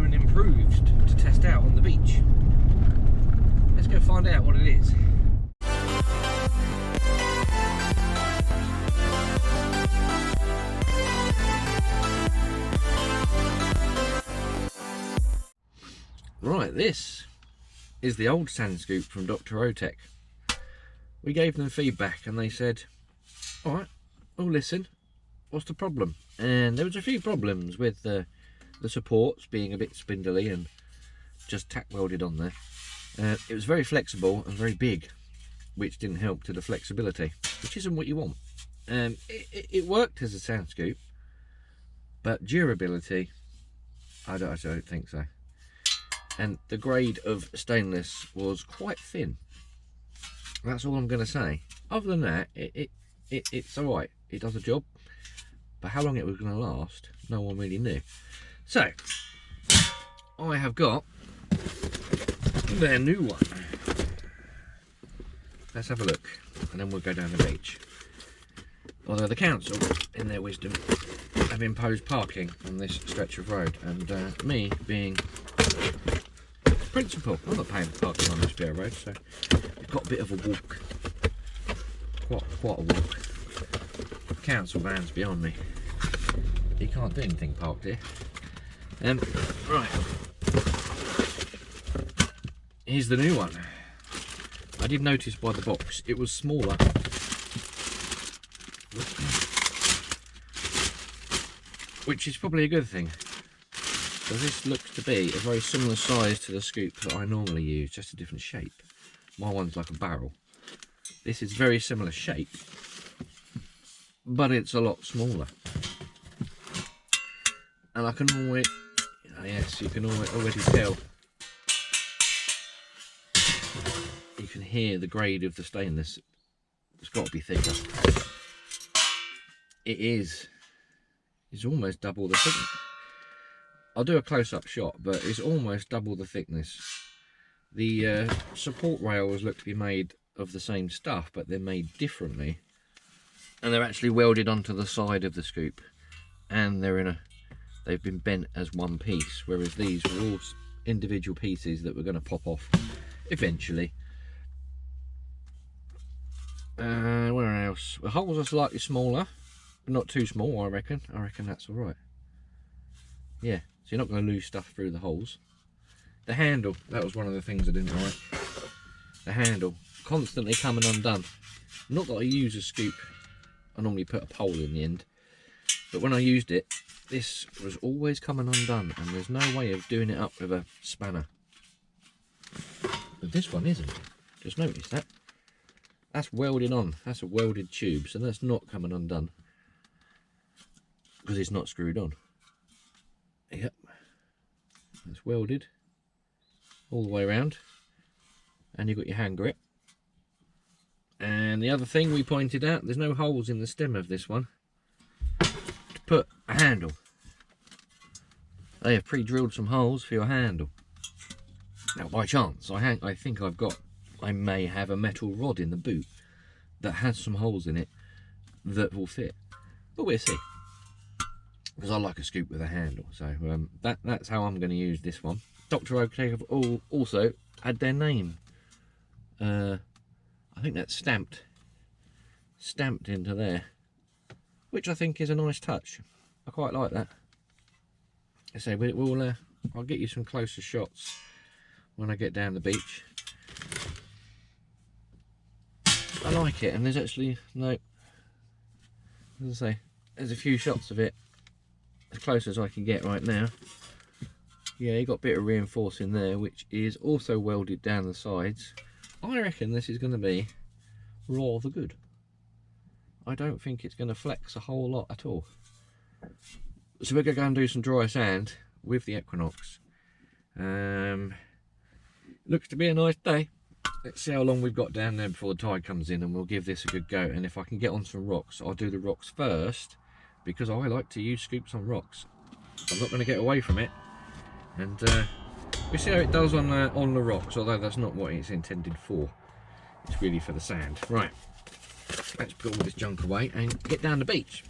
and improved to test out on the beach. Let's go find out what it is. Right, this is the old sand scoop from DrOtek. We gave them feedback and they said, alright, we'll listen, what's the problem? And there was a few problems with the supports being a bit spindly and just tack welded on there. It was very flexible and very big, which didn't help to the flexibility, which isn't what you want. It worked as a sand scoop, but durability, I don't think so. And the grade of stainless was quite thin. That's all I'm going to say. Other than that, it's alright. It does a job. But how long it was going to last, no one really knew. So, I have got their new one. Let's have a look, and then we'll go down the beach. Although the council, in their wisdom, have imposed parking on this stretch of road, and me being principal, I'm not paying for parking on this bit of road, so we've got a bit of a walk. Quite a walk. Council van's beyond me. You can't do anything parked here. Right. Here's the new one. I did notice by the box it was smaller. Which is probably a good thing. So this looks to be a very similar size to the scoop that I normally use, just a different shape. My one's like a barrel. This is very similar shape, but it's a lot smaller. And I can always, yes, you can already tell. You can hear the grade of the stainless. It's got to be thicker. It is. It's almost double the thickness. I'll do a close-up shot, but it's almost double the thickness. The support rails look to be made of the same stuff, but they're made differently. And they're actually welded onto the side of the scoop. And they've been bent as one piece, whereas these were all individual pieces that were going to pop off eventually. Where else? The holes are slightly smaller, but not too small, I reckon. I reckon that's alright. Yeah, so you're not going to lose stuff through the holes. The handle, that was one of the things I didn't like. The handle, constantly coming undone. Not that I use a scoop, I normally put a pole in the end. But when I used it, this was always coming undone, and there's no way of doing it up with a spanner. But this one isn't. Just notice that. That's welded on. That's a welded tube, so that's not coming undone. Because it's not screwed on. Yep. It's welded all the way around. And you've got your hand grip. And the other thing we pointed out, there's no holes in the stem of this one to put a handle. They have pre-drilled some holes for your handle. Now by chance, I think I may have a metal rod in the boot that has some holes in it that will fit. But we'll see. Because I like a scoop with a handle. So that's how I'm going to use this one. DrOtek have also had their name. I think that's stamped into there, which I think is a nice touch. I quite like that. I say I'll get you some closer shots when I get down the beach. I like it, and there's actually as I say, there's a few shots of it as close as I can get right now. Yeah, you got a bit of reinforcing there, which is also welded down the sides. I reckon this is going to be rather good. I don't think it's going to flex a whole lot at all. So we're going to go and do some dry sand with the Equinox. Looks to be a nice day. Let's see how long we've got down there before the tide comes in, and we'll give this a good go. And if I can get on some rocks, I'll do the rocks first, because I like to use scoops on rocks. I'm not going to get away from it. And we'll see how it does on the rocks, although that's not what it's intended for. It's really for the sand. Right, let's put all this junk away and get down the beach.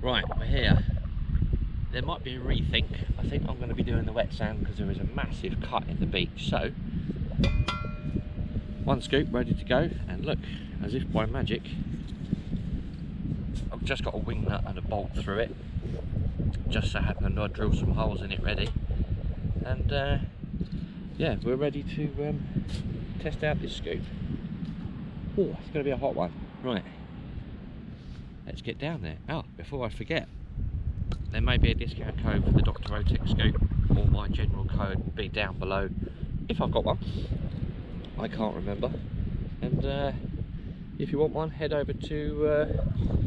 Right, we're here. There might be a rethink. I think I'm going to be doing the wet sand because there is a massive cut in the beach. So, one scoop ready to go, and look, as if by magic, I've just got a wing nut and a bolt through it. Just so happened I drilled some holes in it ready, and yeah, we're ready to test out this scoop. Oh, it's going to be a hot one. Right, let's get down there. Oh, before I forget, there may be a discount code for the DrOtek's scoop, or my general code will be down below if I've got one. I can't remember. And if you want one, head over to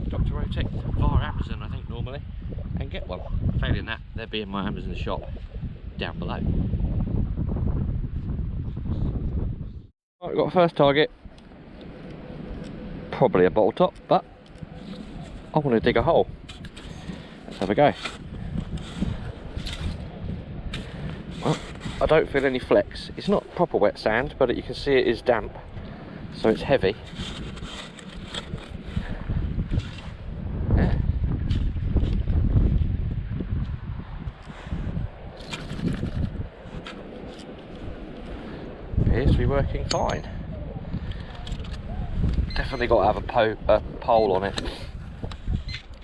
DrOtek via Amazon, I think normally, and get one. Failing that, they'll be in my Amazon shop down below. Right, we've got a first target. Probably a bottle top, but I want to dig a hole. Let's have a go. Well, I don't feel any flex. It's not proper wet sand, but you can see it is damp, so it's heavy. Yeah. Appears to be working fine. Definitely got to have a pole on it,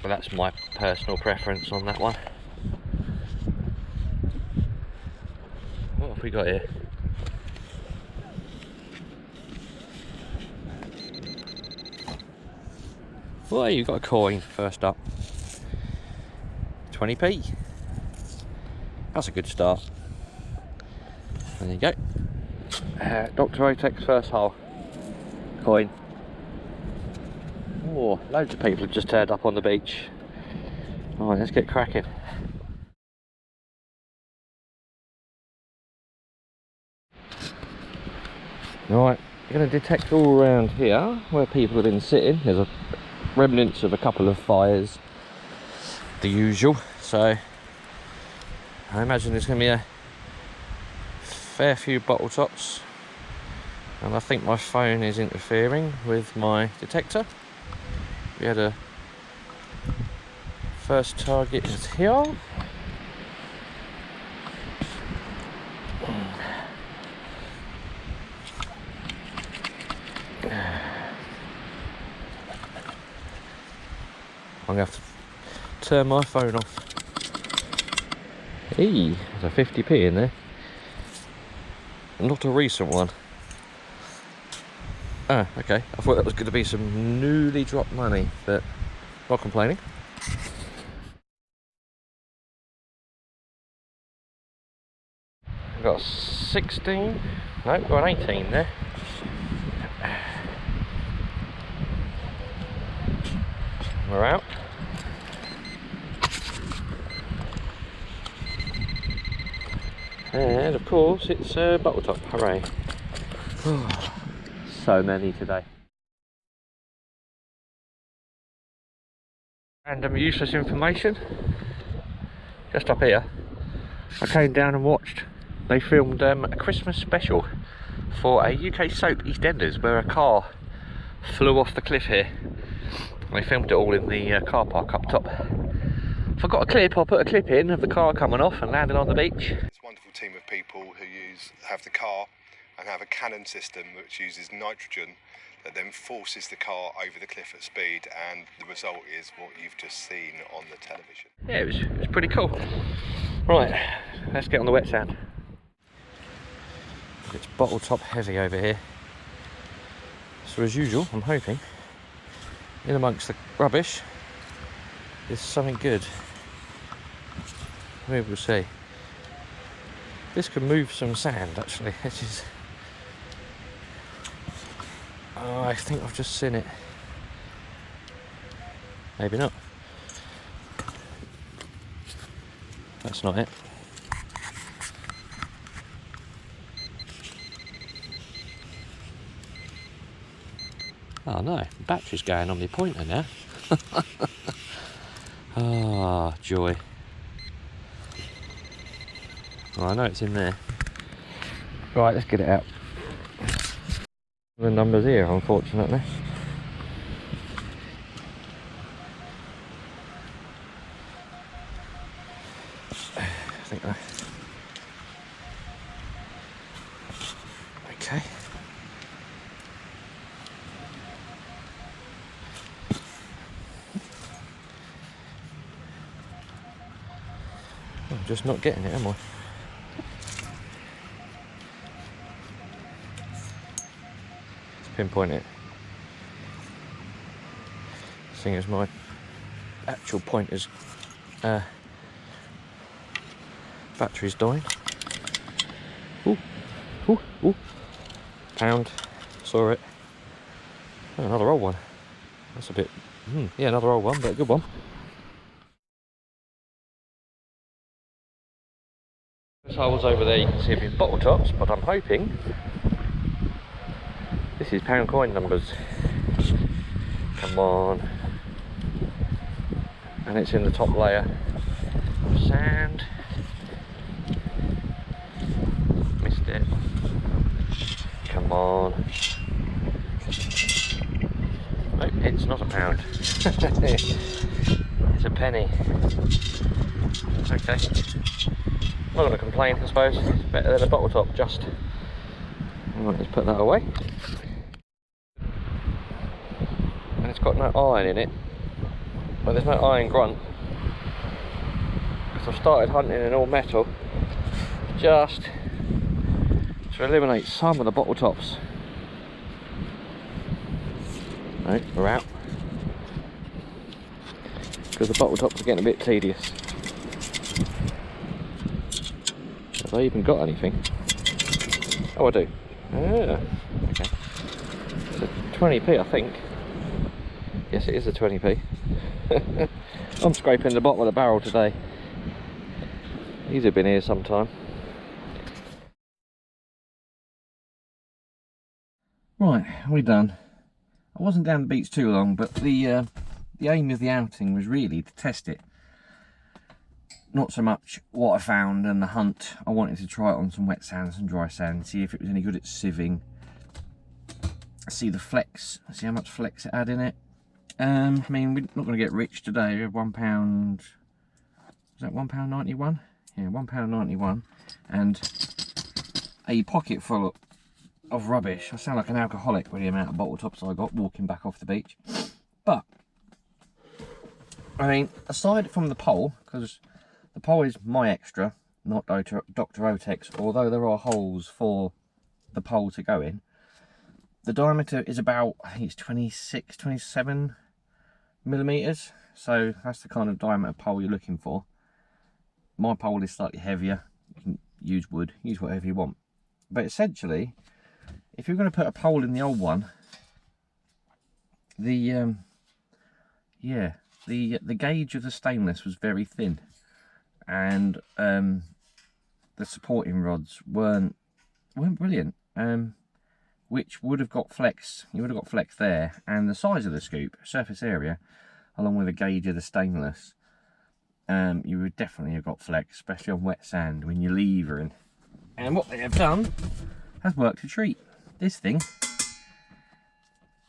but that's my personal preference on that one. What have we got here? Well, you've got a coin first up. 20p. That's a good start. There you go. DrOtek's first hole. Coin. Oh, loads of people have just turned up on the beach. Alright, let's get cracking. Right, you're going to detect all around here where people have been sitting. There's a remnants of a couple of fires, the usual. So I imagine there's going to be a fair few bottle tops, and I think my phone is interfering with my detector. We had a first target is here. I'm going to have to turn my phone off. Eee, there's a 50p in there. Not a recent one. Ah, okay. I thought that was going to be some newly dropped money, but not complaining. I've got a 16. No, got an 18 there. We're out. And of course it's a bottle top, hooray. So many today. Random useless information. Just up here, I came down and watched. They filmed a Christmas special for a UK soap, EastEnders, where a car flew off the cliff here. They filmed it all in the car park up top. If I've got a clip, I'll put a clip in of the car coming off and landing on the beach. It's a wonderful team of people who have the car and have a cannon system which uses nitrogen that then forces the car over the cliff at speed, and the result is what you've just seen on the television. Yeah, it was pretty cool. Right, let's get on the wet sand. It's bottle top heavy over here. So as usual, I'm hoping, in amongst the rubbish, there's something good. Maybe we'll see. This could move some sand actually. This is... Oh, I think I've just seen it. Maybe not. That's not it. Oh no, the battery's going on my pointer now. Ah, joy. Well, I know it's in there. Right, let's get it out. The numbers here, unfortunately. think I... Okay. I'm just not getting it, am I? Let's pinpoint it. Seeing as my actual pointer's battery's dying. Ooh, ooh, ooh. Pound. Saw it. Oh, another old one. That's a bit... yeah, another old one, but a good one. There's holes over there, you can see a few bottle tops, but I'm hoping this is pound coin numbers. Come on. And it's in the top layer of sand. Missed it. Come on. Nope, it's not a pound. It's a penny. Okay. I'm not going to complain, I suppose. It's better than a bottle top, just. Right, let's put that away. And it's got no iron in it. Well, there's no iron grunt. Because I've started hunting in all metal just to eliminate some of the bottle tops. Right, we're out. Because the bottle tops are getting a bit tedious. Have I even got anything? Oh, I do. Ah, okay. It's a 20p, I think. Yes, it is a 20p. I'm scraping the bottom of the barrel today. These have been here sometime. Right, we're done. I wasn't down the beach too long, but the aim of the outing was really to test it. Not so much what I found and the hunt. I wanted to try it on some wet sand, some dry sand, see if it was any good at sieving. See the flex, see how much flex it had in it. I mean, we're not going to get rich today. We have £1. Is that £1.91? Yeah, £1.91, and a pocket full of rubbish. I sound like an alcoholic with the amount of bottle tops I got walking back off the beach. But I mean, aside from the pole, because the pole is my extra, not DrOtek's, although there are holes for the pole to go in. The diameter is about, I think it's 26, 27 millimeters, so that's the kind of diameter pole you're looking for. My pole is slightly heavier. You can use wood, use whatever you want, but essentially, if you're going to put a pole in the old one, the gauge of the stainless was very thin, and the supporting rods weren't brilliant, which would have got flex. You would have got flex there, and the size of the scoop, surface area, along with the gauge of the stainless, you would definitely have got flex, especially on wet sand when you're levering. And what they have done has worked a treat. This thing,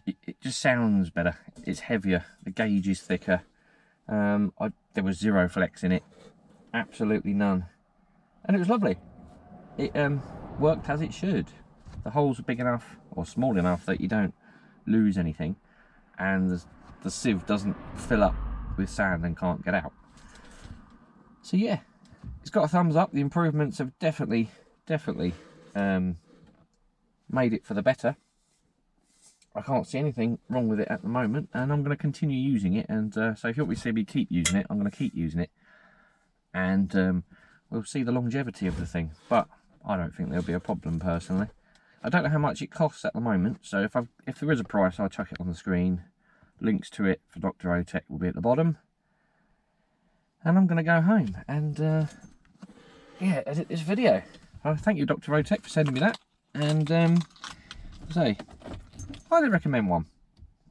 it just sounds better. It's heavier, the gauge is thicker. There was zero flex in it, absolutely none, and it was lovely. It worked as it should. The holes are big enough or small enough that you don't lose anything, and the sieve doesn't fill up with sand and can't get out. So yeah, it's got a thumbs up. The improvements have definitely made it for the better. I can't see anything wrong with it at the moment, and I'm going to continue using it. And so if you want me to see me keep using it, I'm going to keep using it, and we'll see the longevity of the thing. But I don't think there'll be a problem personally. I don't know how much it costs at the moment, so if there is a price, I'll chuck it on the screen. Links to it for DrOtek will be at the bottom. And I'm going to go home and yeah, edit this video. Thank you, DrOtek, for sending me that. And I highly recommend one.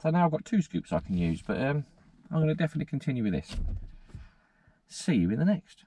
So now I've got 2 scoops I can use, but I'm going to definitely continue with this. See you in the next.